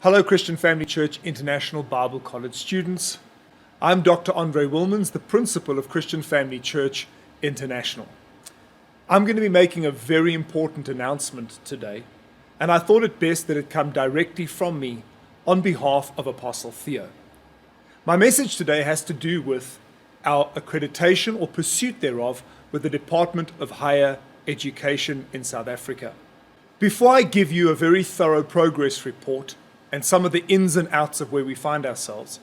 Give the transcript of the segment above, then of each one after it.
Hello, Christian Family Church International Bible College students. I'm Dr. Andre Wilmans, the principal of Christian Family Church International. I'm going to be making a very important announcement today, and I thought it best that it come directly from me on behalf of Apostle Theo. My message today has to do with our accreditation or pursuit thereof with the Department of Higher Education in South Africa. Before I give you a very thorough progress report and some of the ins and outs of where we find ourselves,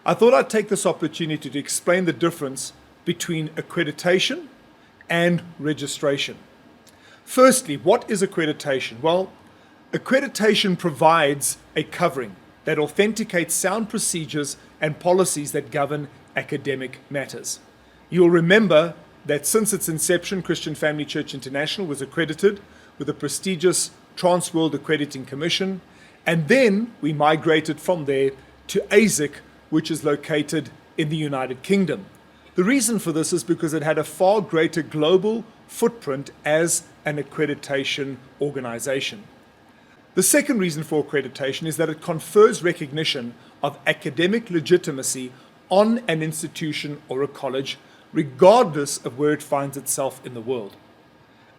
I thought I'd take this opportunity to explain the difference between accreditation and registration. Firstly, what is accreditation? Well, accreditation provides a covering that authenticates sound procedures and policies that govern academic matters. You'll remember that since its inception, Christian Family Church International was accredited with the prestigious Trans World Accrediting Commission, and then we migrated from there to ASIC, which is located in the United Kingdom. The reason for this is because it had a far greater global footprint as an accreditation organization. The second reason for accreditation is that it confers recognition of academic legitimacy on an institution or a college, regardless of where it finds itself in the world.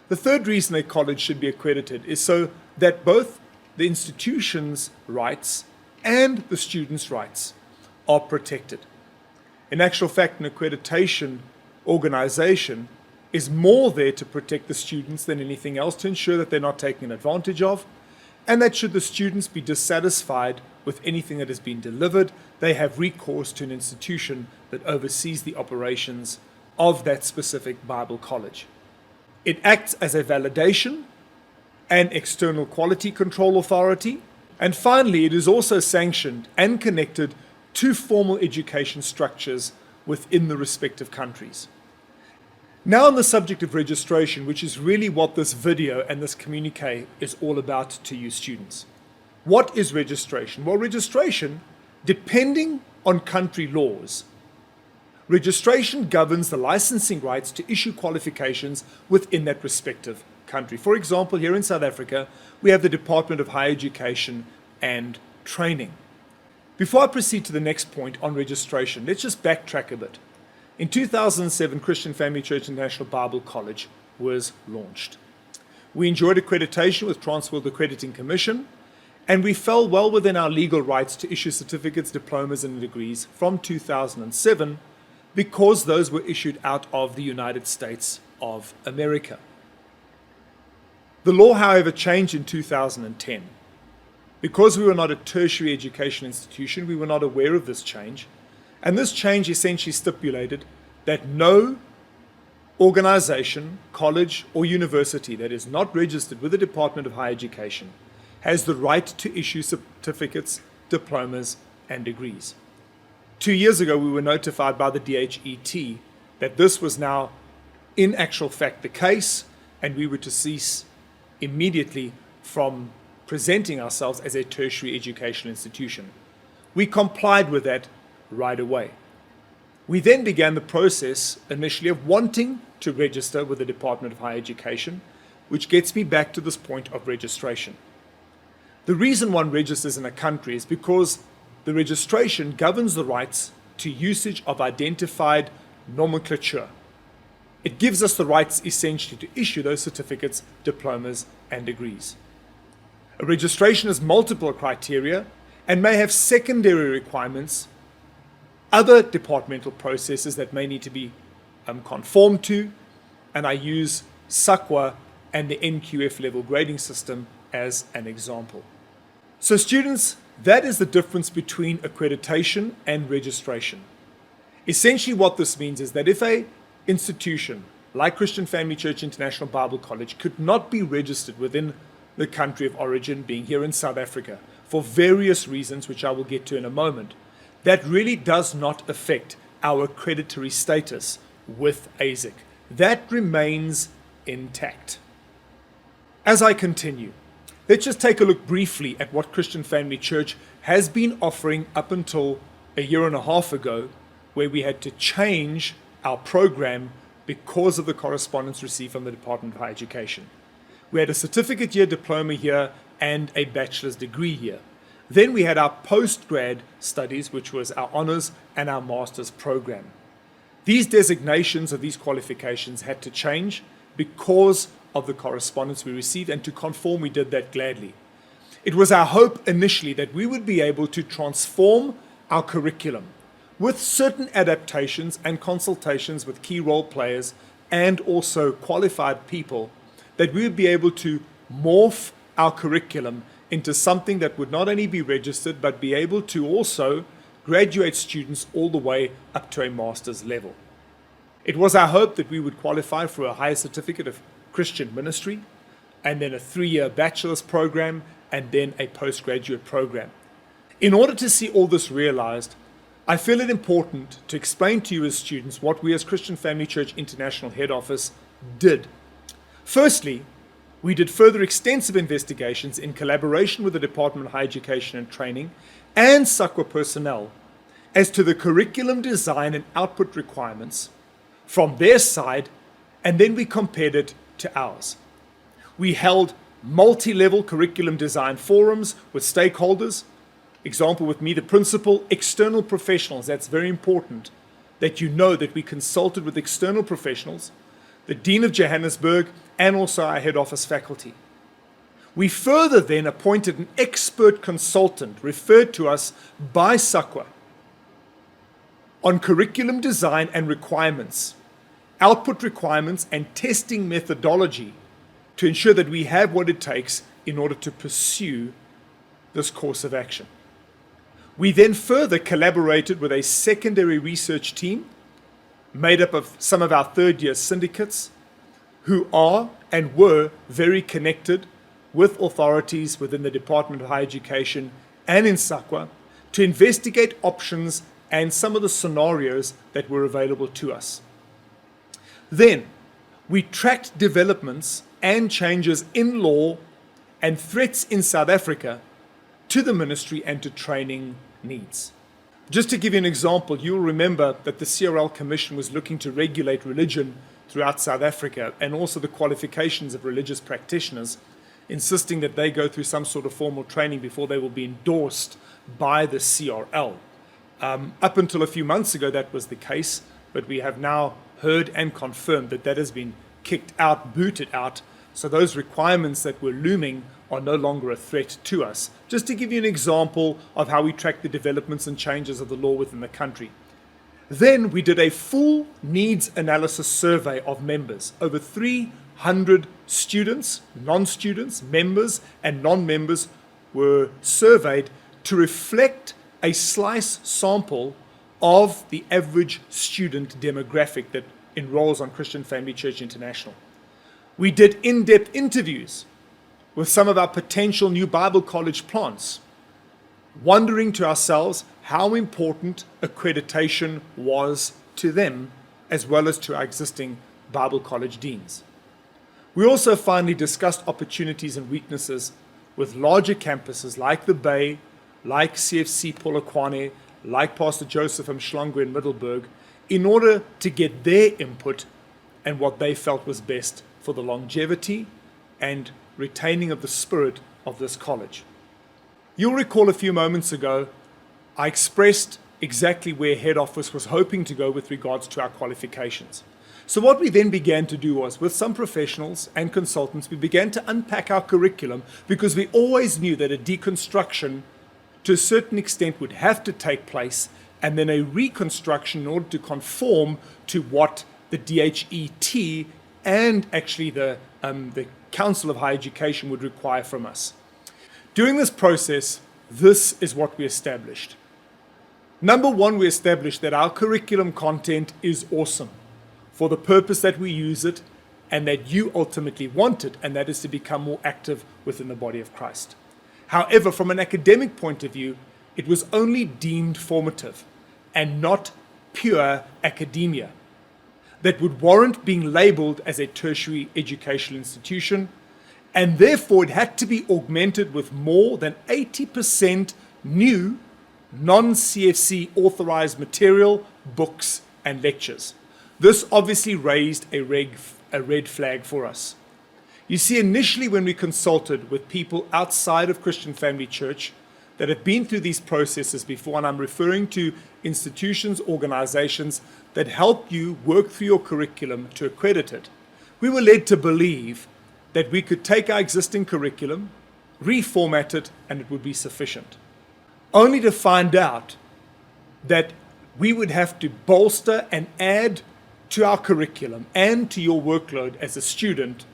The third reason a college should be accredited is so that both the institution's rights and the student's rights are protected. In actual fact, an accreditation organization is more there to protect the students than anything else, to ensure that they're not taken advantage of, and that should the students be dissatisfied with anything that has been delivered, they have recourse to an institution that oversees the operations of that specific Bible college. It acts as a validation and external quality control authority. And finally, it is also sanctioned and connected to formal education structures within the respective countries. Now on the subject of registration, which is really what this video and this communique is all about to you students. What is registration? Well, registration, depending on country laws, registration governs the licensing rights to issue qualifications within that respective country. For example, here in South Africa, we have the Department of Higher Education and Training. Before I proceed to the next point on registration, let's just backtrack a bit. In 2007, Christian Family Church International Bible College was launched. We enjoyed accreditation with Trans World Accrediting Commission, and we fell well within our legal rights to issue certificates, diplomas, and degrees from 2007 because those were issued out of the United States of America. The law, however, changed in 2010. Because we were not a tertiary education institution, we were not aware of this change. And this change essentially stipulated that no organization, college, or university that is not registered with the Department of Higher Education has the right to issue certificates, diplomas, and degrees. 2 years ago, we were notified by the DHET that this was now, in actual fact, the case, and we were to cease immediately from presenting ourselves as a tertiary education institution. We complied with that right away. We then began the process initially of wanting to register with the Department of Higher Education, which gets me back to this point of registration. The reason one registers in a country is because the registration governs the rights to usage of identified nomenclature. It gives us the rights essentially to issue those certificates, diplomas, and degrees. A registration has multiple criteria and may have secondary requirements, other departmental processes that may need to be conformed to, and I use SAQA and the NQF level grading system as an example. So students, that is the difference between accreditation and registration. Essentially what this means is that if a institution like Christian Family Church International Bible College could not be registered within the country of origin, being here in South Africa, for various reasons, which I will get to in a moment, that really does not affect our accreditatory status with ASIC. That remains intact. As I continue, let's just take a look briefly at what Christian Family Church has been offering up until a year and a half ago, where we had to change our program because of the correspondence received from the Department of Higher Education. We had a certificate year, diploma here, and a bachelor's degree here. Then we had our postgrad studies, which was our honors and our master's program. These designations or these qualifications had to change because of the correspondence we received, and to conform, we did that gladly. It was our hope initially that we would be able to transform our curriculum with certain adaptations and consultations with key role players and also qualified people, that we would be able to morph our curriculum into something that would not only be registered, but be able to also graduate students all the way up to a master's level. It was our hope that we would qualify for a higher certificate of Christian ministry, and then a 3-year bachelor's program, and then a postgraduate program. In order to see all this realized, I feel it important to explain to you as students what we as Christian Family Church International Head Office did. Firstly, we did further extensive investigations in collaboration with the Department of Higher Education and Training and SACWA personnel as to the curriculum design and output requirements from their side, and then we compared it to ours. We held multi-level curriculum design forums with stakeholders, example with me, the principal, external professionals. That's very important that you know that we consulted with external professionals, the Dean of Johannesburg, and also our head office faculty. We further then appointed an expert consultant referred to us by SACWA on curriculum design and requirements, output requirements, and testing methodology to ensure that we have what it takes in order to pursue this course of action. We then further collaborated with a secondary research team made up of some of our third-year syndicates who are and were very connected with authorities within the Department of Higher Education and in SACWA to investigate options and some of the scenarios that were available to us. Then, we tracked developments and changes in law and threats in South Africa to the ministry and to training needs. Just to give you an example, you'll remember that the CRL Commission was looking to regulate religion throughout South Africa, and also the qualifications of religious practitioners, insisting that they go through some sort of formal training before they will be endorsed by the CRL. Up until a few months ago, that was the case, but we have now heard and confirmed that that has been kicked out, booted out, so those requirements that were looming are no longer a threat to us. Just to give you an example of how we track the developments and changes of the law within the country. Then we did a full needs analysis survey of members. Over 300 students, non-students, members, and non-members were surveyed to reflect a slice sample of the average student demographic that enrolls on Christian Family Church International. We did in-depth interviews with some of our potential new Bible college plants, wondering to ourselves how important accreditation was to them as well as to our existing Bible college deans. We also finally discussed opportunities and weaknesses with larger campuses like the Bay, like CFC Polokwane, like Pastor Joseph Mshlangwe in Middelburg, in order to get their input and what they felt was best for the longevity and retaining of the spirit of this college. You'll recall a few moments ago, I expressed exactly where head office was hoping to go with regards to our qualifications. So what we then began to do was, with some professionals and consultants, we began to unpack our curriculum, because we always knew that a deconstruction to a certain extent would have to take place, and then a reconstruction in order to conform to what the DHET and actually the Council of Higher Education would require from us. During this process, this is what we established. Number one, we established that our curriculum content is awesome for the purpose that we use it and that you ultimately want it, and that is to become more active within the body of Christ. However, from an academic point of view, it was only deemed formative and not pure academia that would warrant being labeled as a tertiary educational institution, and therefore it had to be augmented with more than 80% new non-CFC authorized material, books, and lectures. This obviously raised a red flag for us. You see, initially when we consulted with people outside of Christian Family Church, that have been through these processes before, and I'm referring to institutions, organizations that help you work through your curriculum to accredit it. We were led to believe that we could take our existing curriculum, reformat it, and it would be sufficient. Only to find out that we would have to bolster and add to our curriculum and to your workload as a student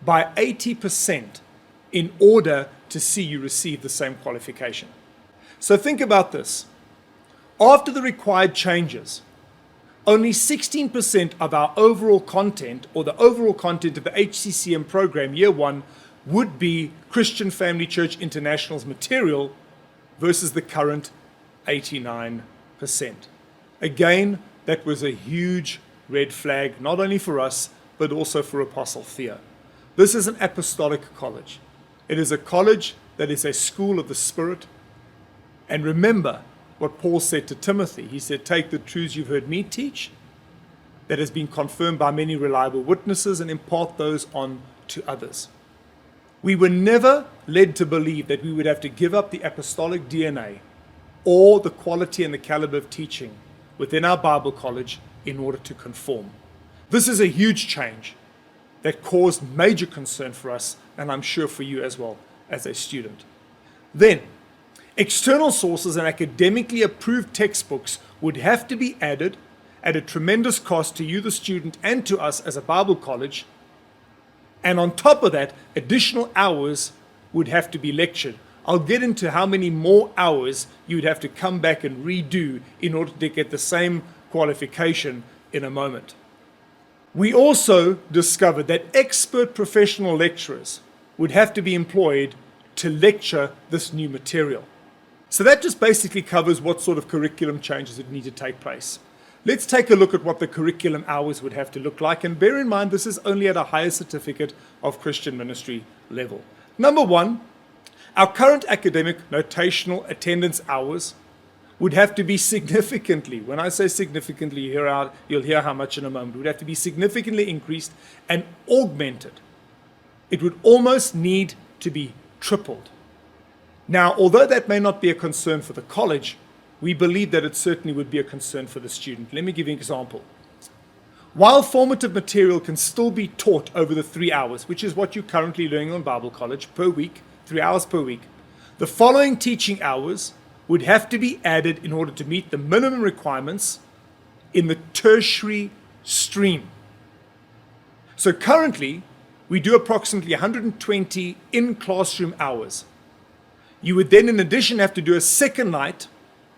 by 80% in order to see you receive the same qualification. So think about this. After the required changes, only 16% of our overall content, or the overall content of the HCCM program year one, would be Christian Family Church International's material versus the current 89%. Again, that was a huge red flag, not only for us, but also for Apostle Theo. This is an apostolic college. It is a college that is a school of the Spirit. And remember what Paul said to Timothy. He said, take the truths you've heard me teach, that has been confirmed by many reliable witnesses, and impart those on to others. We were never led to believe that we would have to give up the apostolic DNA or the quality and the caliber of teaching within our Bible college in order to conform. This is a huge change that caused major concern for us, and I'm sure for you as well as a student. Then, external sources and academically approved textbooks would have to be added at a tremendous cost to you, the student, and to us as a Bible college. And on top of that, additional hours would have to be lectured. I'll get into how many more hours you'd have to come back and redo in order to get the same qualification in a moment. We also discovered that expert professional lecturers would have to be employed to lecture this new material. So that just basically covers what sort of curriculum changes would need to take place. Let's take a look at what the curriculum hours would have to look like, and bear in mind this is only at a higher certificate of Christian ministry level. Number one, our current academic notational attendance hours would have to be significantly, when I say significantly, you'll hear how much in a moment, would have to be significantly increased and augmented. It would almost need to be tripled. Now, although that may not be a concern for the college, we believe that it certainly would be a concern for the student. Let me give you an example. While formative material can still be taught over the 3 hours, which is what you're currently learning on Bible College per week, 3 hours per week, the following teaching hours would have to be added in order to meet the minimum requirements in the tertiary stream. So currently, we do approximately 120 in-classroom hours. You would then, in addition, have to do a second night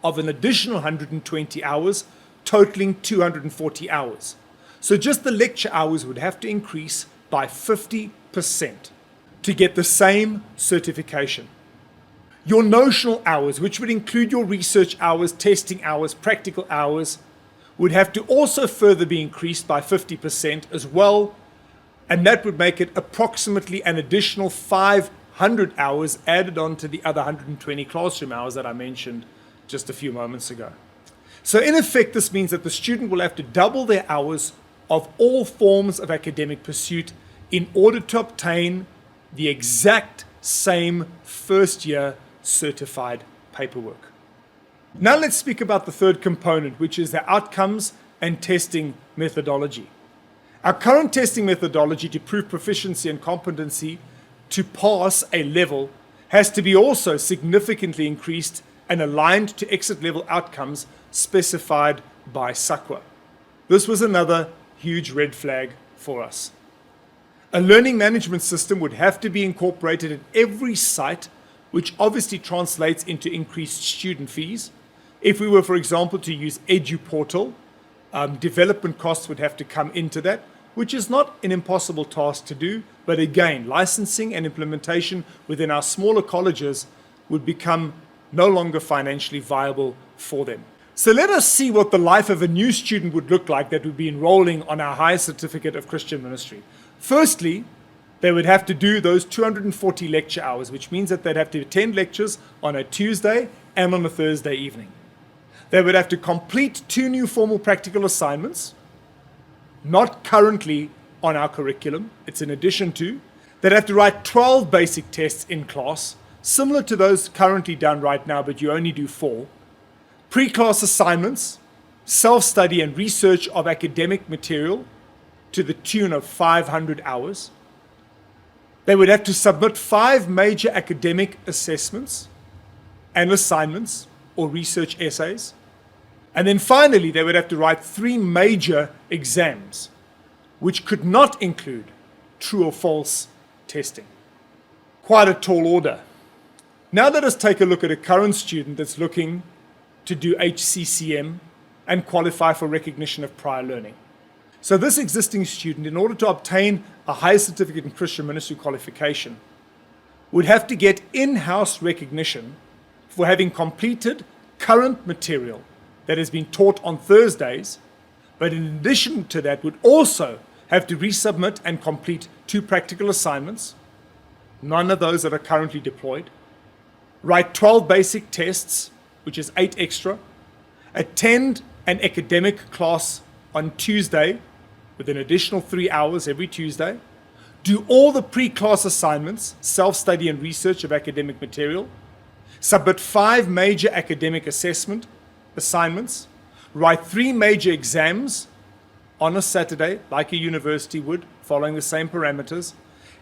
of an additional 120 hours, totaling 240 hours. So just the lecture hours would have to increase by 50% to get the same certification. Your notional hours, which would include your research hours, testing hours, practical hours, would have to also further be increased by 50% as well, and that would make it approximately an additional 500 hours added on to the other 120 classroom hours that I mentioned just a few moments ago. So in effect, this means that the student will have to double their hours of all forms of academic pursuit in order to obtain the exact same first-year certified paperwork. Now let's speak about the third component, which is the outcomes and testing methodology. Our current testing methodology to prove proficiency and competency to pass a level has to be also significantly increased and aligned to exit level outcomes specified by SACWA. This was another huge red flag for us. A learning management system would have to be incorporated at every site, which obviously translates into increased student fees. If we were, for example, to use EduPortal, development costs would have to come into that, which is not an impossible task to do, but again, licensing and implementation within our smaller colleges would become no longer financially viable for them. So let us see what the life of a new student would look like that would be enrolling on our higher certificate of Christian ministry. Firstly, they would have to do those 240 lecture hours, which means that they'd have to attend lectures on a Tuesday and on a Thursday evening. They would have to complete 2 new formal practical assignments, not currently on our curriculum, it's in addition to. They'd have to write 12 basic tests in class, similar to those currently done right now, but you only do 4. Pre-class assignments, self-study and research of academic material to the tune of 500 hours. They would have to submit 5 major academic assessments and assignments or research essays. And then finally, they would have to write 3 major exams, which could not include true or false testing. Quite a tall order. Now let us take a look at a current student that's looking to do HCCM and qualify for recognition of prior learning. So this existing student, in order to obtain a higher certificate in Christian ministry qualification, would have to get in-house recognition for having completed current material that has been taught on Thursdays, but in addition to that would also have to resubmit and complete 2 practical assignments, none of those that are currently deployed, write 12 basic tests, which is 8 extra, attend an academic class on Tuesday with an additional 3 hours every Tuesday, do all the pre-class assignments, self-study and research of academic material, submit 5 major academic assessment assignments, write 3 major exams on a Saturday, like a university would, following the same parameters,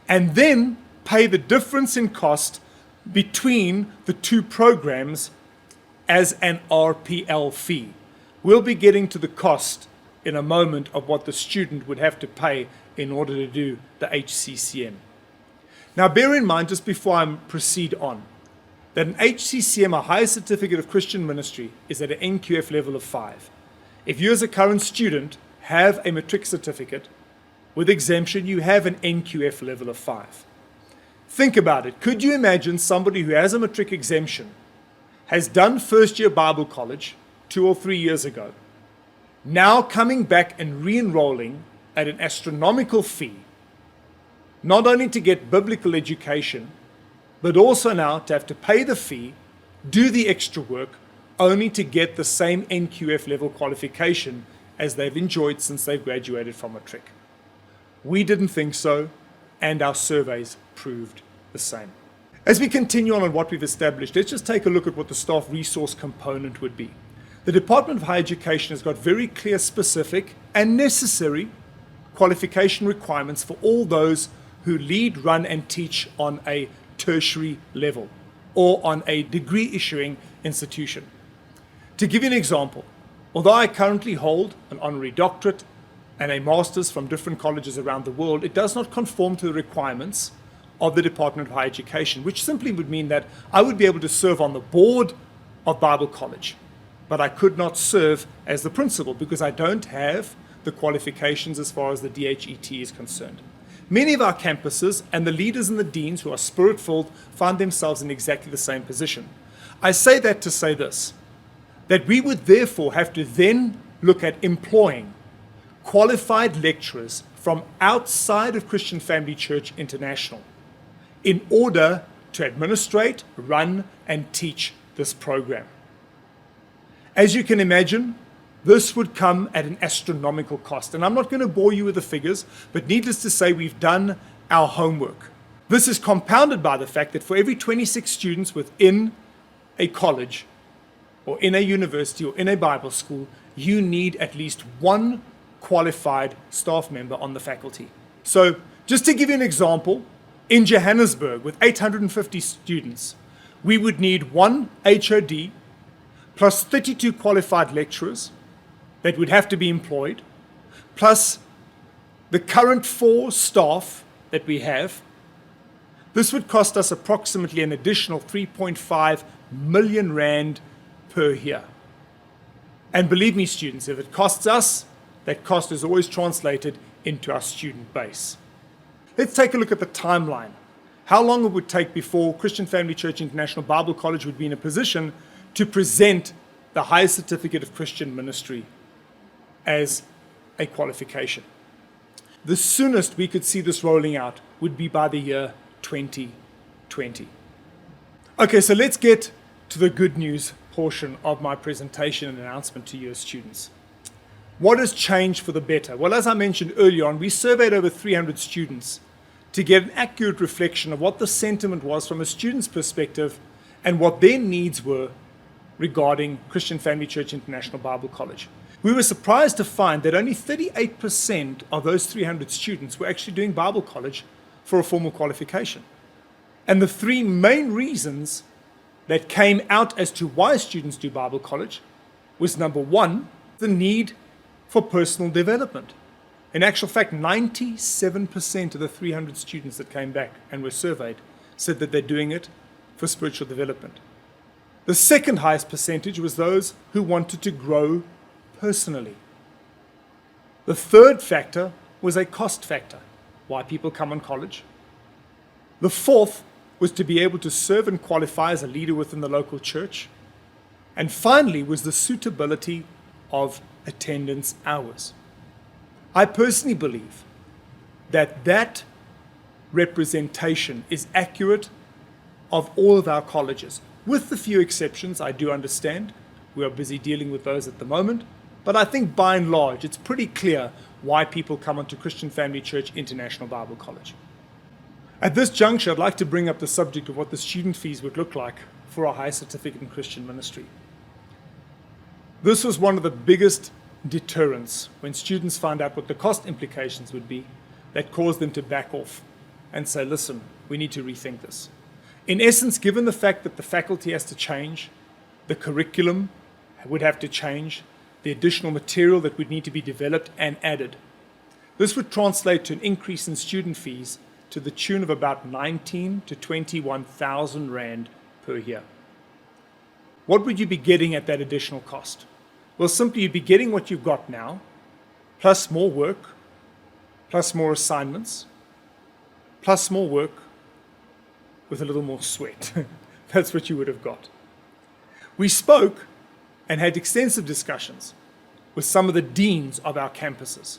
and then pay the difference in cost between the 2 programs as an RPL fee. We'll be getting to the cost in a moment of what the student would have to pay in order to do the HCCM. Now bear in mind, just before I proceed on, that an HCCM, a Higher Certificate of Christian Ministry, is at an NQF level of 5. If you as a current student have a matric certificate with exemption, you have an NQF level of 5. Think about it. Could you imagine somebody who has a matric exemption, has done first year Bible college 2 or 3 years ago, now coming back and re-enrolling at an astronomical fee, not only to get biblical education, but also now to have to pay the fee, do the extra work, only to get the same NQF level qualification as they've enjoyed since they've graduated from matric? We didn't think so, and our surveys proved the same. As we continue on what we've established, let's just take a look at what the staff resource component would be. The Department of Higher Education has got very clear, specific, and necessary qualification requirements for all those who lead, run, and teach on a tertiary level or on a degree issuing institution. To give you an example, although I currently hold an honorary doctorate and a master's from different colleges around the world, it does not conform to the requirements of the Department of Higher Education, which simply would mean that I would be able to serve on the board of Bible College, but I could not serve as the principal because I don't have the qualifications as far as the DHET is concerned. Many of our campuses and the leaders and the deans who are spirit-filled find themselves in exactly the same position. I say that to say this, that we would therefore have to then look at employing qualified lecturers from outside of Christian Family Church International in order to administrate, run, and teach this program. As you can imagine, this would come at an astronomical cost. And I'm not going to bore you with the figures, but needless to say, we've done our homework. This is compounded by the fact that for every 26 students within a college or in a university or in a Bible school, you need at least 1 qualified staff member on the faculty. So just to give you an example, in Johannesburg with 850 students, we would need 1 HOD plus 32 qualified lecturers that would have to be employed, plus the current 4 staff that we have. This would cost us approximately an additional 3.5 million rand per year. And believe me, students, if it costs us, that cost is always translated into our student base. Let's take a look at the timeline. How long it would take before Christian Family Church International Bible College would be in a position to present the Higher Certificate of Christian Ministry as a qualification. The soonest we could see this rolling out would be by the year 2020. Okay, so let's get to the good news portion of my presentation and announcement to you as students. What has changed for the better? Well, as I mentioned earlier on, we surveyed over 300 students to get an accurate reflection of what the sentiment was from a student's perspective and what their needs were regarding Christian Family Church International Bible College. We were surprised to find that only 38% of those 300 students were actually doing Bible college for a formal qualification. And the three main reasons that came out as to why students do Bible college was, number one, the need for personal development. In actual fact, 97% of the 300 students that came back and were surveyed said that they're doing it for spiritual development. The second highest percentage was those who wanted to grow personally. The third factor was a cost factor, why people come on college. The fourth was to be able to serve and qualify as a leader within the local church. And finally was the suitability of attendance hours. I personally believe that that representation is accurate of all of our colleges. With the few exceptions, I do understand. We are busy dealing with those at the moment. But I think by and large, it's pretty clear why people come onto Christian Family Church International Bible College. At this juncture, I'd like to bring up the subject of what the student fees would look like for a high certificate in Christian ministry. This was one of the biggest deterrents when students found out what the cost implications would be that caused them to back off and say, listen, we need to rethink this. In essence, given the fact that the faculty has to change, the curriculum would have to change, the additional material that would need to be developed and added, this would translate to an increase in student fees to the tune of about 19 to 21,000 Rand per year. What would you be getting at that additional cost? Well, simply you'd be getting what you've got now, plus more work, plus more assignments, plus more work with a little more sweat. That's what you would have got. We spoke and had extensive discussions with some of the deans of our campuses.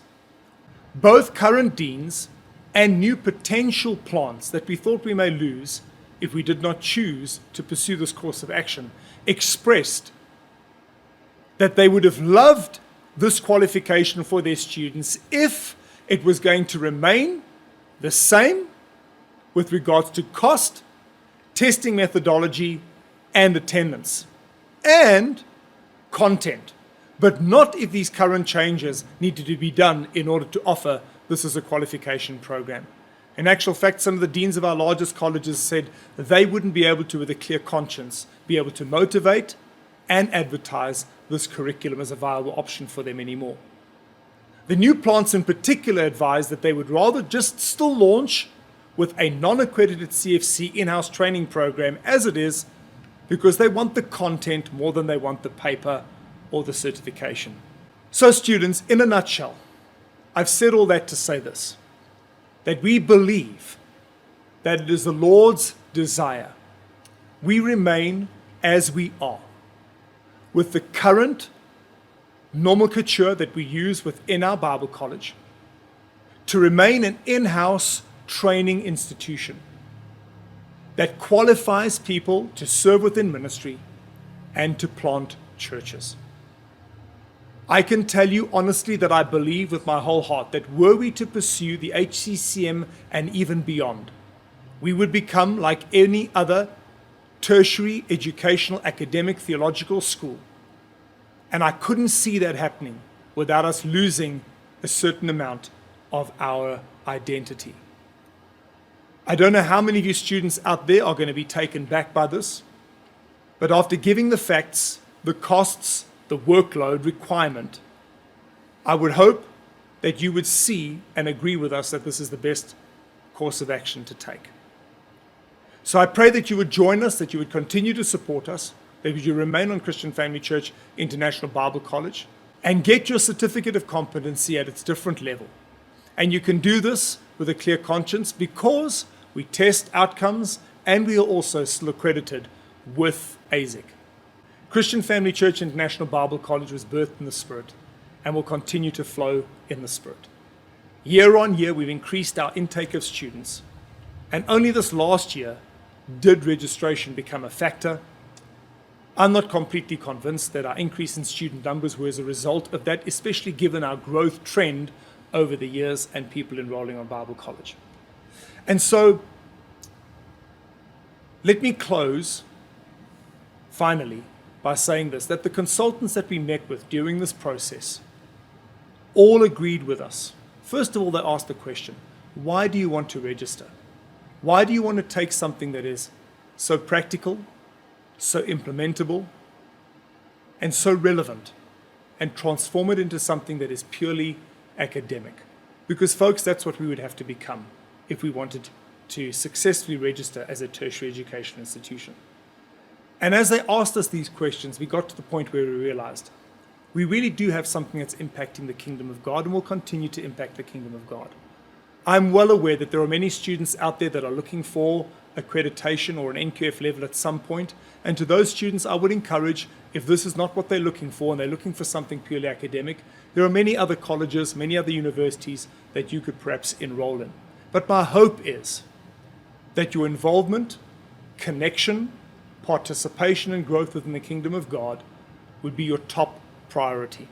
Both current deans and new potential plants that we thought we may lose if we did not choose to pursue this course of action expressed that they would have loved this qualification for their students if it was going to remain the same with regards to cost, testing methodology, and attendance, and content, but not if these current changes needed to be done in order to offer this as a qualification program. In actual fact, some of the deans of our largest colleges said that they wouldn't be able to, with a clear conscience, be able to motivate and advertise this curriculum as a viable option for them anymore. The new plants in particular advised that they would rather just still launch with a non-accredited CFC in-house training program as it is, because they want the content more than they want the paper or the certification. So students, in a nutshell, I've said all that to say this, that we believe that it is the Lord's desire we remain as we are, with the current nomenclature that we use within our Bible college, to remain an in-house training institution that qualifies people to serve within ministry and to plant churches. I can tell you honestly that I believe with my whole heart that were we to pursue the HCCM and even beyond, we would become like any other tertiary educational academic theological school. And I couldn't see that happening without us losing a certain amount of our identity. I don't know how many of you students out there are going to be taken back by this, but after giving the facts, the costs, the workload requirement, I would hope that you would see and agree with us that this is the best course of action to take. So I pray that you would join us, that you would continue to support us, that you remain on Christian Family Church International Bible College, and get your certificate of competency at its different level. And you can do this with a clear conscience because we test outcomes and we are also still accredited with ASIC. Christian Family Church International Bible College was birthed in the Spirit and will continue to flow in the Spirit. Year on year, we've increased our intake of students, and only this last year did registration become a factor. I'm not completely convinced that our increase in student numbers were as a result of that, especially given our growth trend over the years and people enrolling on Bible college. And so, let me close, finally, by saying this, that the consultants that we met with during this process all agreed with us. First of all, they asked the question, why do you want to register? Why do you want to take something that is so practical, so implementable, and so relevant, and transform it into something that is purely academic? Because, folks, that's what we would have to become if we wanted to successfully register as a tertiary education institution. And as they asked us these questions, we got to the point where we realized we really do have something that's impacting the kingdom of God and will continue to impact the kingdom of God. I'm well aware that there are many students out there that are looking for accreditation or an NQF level at some point. And to those students, I would encourage, if this is not what they're looking for and they're looking for something purely academic, there are many other colleges, many other universities that you could perhaps enroll in. But my hope is that your involvement, connection, participation and growth within the kingdom of God would be your top priority.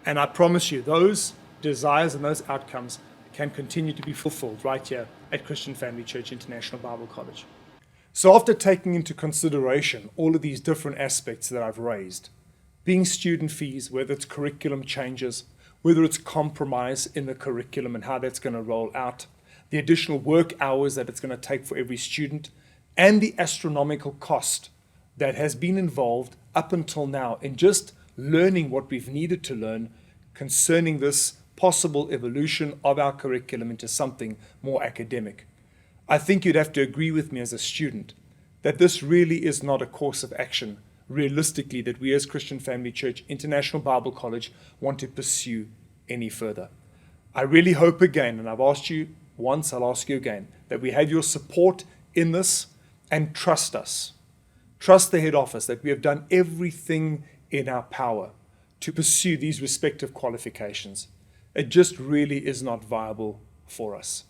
And I promise you, those desires and those outcomes can continue to be fulfilled right here at Christian Family Church International Bible College. So after taking into consideration all of these different aspects that I've raised, being student fees, whether it's curriculum changes, whether it's compromise in the curriculum and how that's going to roll out, the additional work hours that it's going to take for every student, and the astronomical cost that has been involved up until now in just learning what we've needed to learn concerning this possible evolution of our curriculum into something more academic. I think you'd have to agree with me as a student that this really is not a course of action, realistically, that we as Christian Family Church International Bible College want to pursue any further. I really hope again, and I've asked you once, I'll ask you again, that we have your support in this, and trust us. Trust the head office that we have done everything in our power to pursue these respective qualifications. It just really is not viable for us.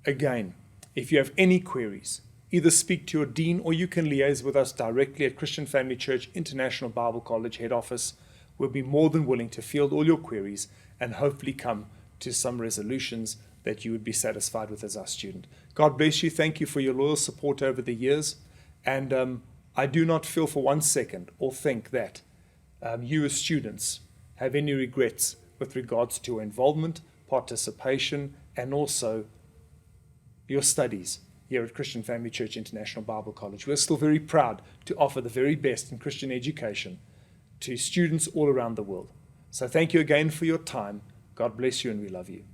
Again, if you have any queries, either speak to your dean or you can liaise with us directly at Christian Family Church International Bible College head office. We'll be more than willing to field all your queries and hopefully come to some resolutions that you would be satisfied with as our student. God bless you. Thank you for your loyal support over the years. And I do not feel for 1 second or think that you as students have any regrets with regards to your involvement, participation, and also your studies here at Christian Family Church International Bible College. We're still very proud to offer the very best in Christian education to students all around the world. So thank you again for your time. God bless you and we love you.